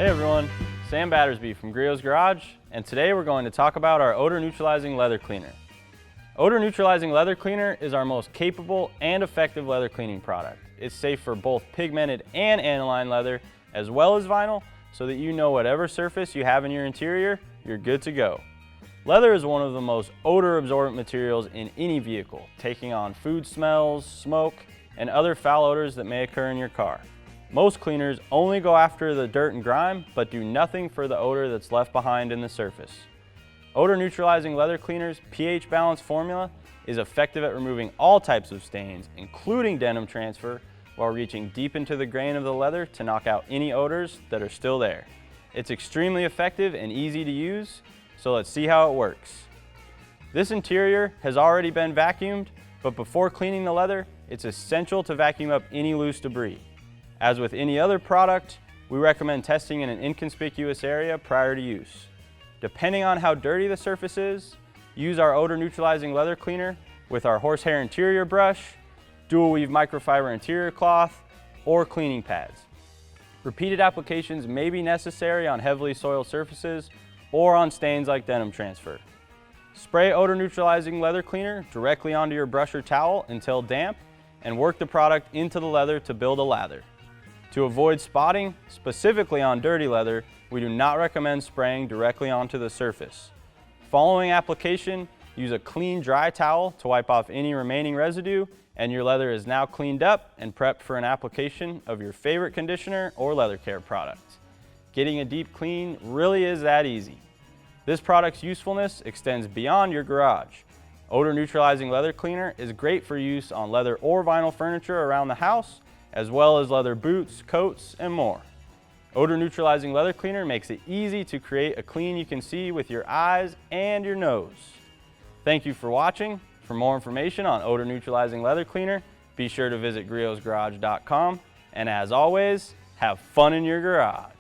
Hey everyone, Sam Battersby from Griot's Garage, and today we're going to talk about our Odor Neutralizing Leather Cleaner. Odor Neutralizing Leather Cleaner is our most capable and effective leather cleaning product. It's safe for both pigmented and aniline leather, as well as vinyl, so that you know whatever surface you have in your interior, you're good to go. Leather is one of the most odor absorbent materials in any vehicle, taking on food smells, smoke, and other foul odors that may occur in your car. Most cleaners only go after the dirt and grime, but do nothing for the odor that's left behind in the surface. Odor Neutralizing Leather Cleaner's pH balance formula is effective at removing all types of stains, including denim transfer, while reaching deep into the grain of the leather to knock out any odors that are still there. It's extremely effective and easy to use, so let's see how it works. This interior has already been vacuumed, but before cleaning the leather, it's essential to vacuum up any loose debris. As with any other product, we recommend testing in an inconspicuous area prior to use. Depending on how dirty the surface is, use our Odor Neutralizing Leather Cleaner with our horsehair interior brush, dual weave microfiber interior cloth, or cleaning pads. Repeated applications may be necessary on heavily soiled surfaces or on stains like denim transfer. Spray Odor Neutralizing Leather Cleaner directly onto your brush or towel until damp, and work the product into the leather to build a lather. To avoid spotting, specifically on dirty leather, we do not recommend spraying directly onto the surface. Following application, use a clean dry towel to wipe off any remaining residue, and your leather is now cleaned up and prepped for an application of your favorite conditioner or leather care product. Getting a deep clean really is that easy. This product's usefulness extends beyond your garage. Odor Neutralizing Leather Cleaner is great for use on leather or vinyl furniture around the house, as well as leather boots, coats, and more. Odor Neutralizing Leather Cleaner makes it easy to create a clean you can see with your eyes and your nose. Thank you for watching. For more information on Odor Neutralizing Leather Cleaner, be sure to visit griotsgarage.com, and as always, have fun in your garage.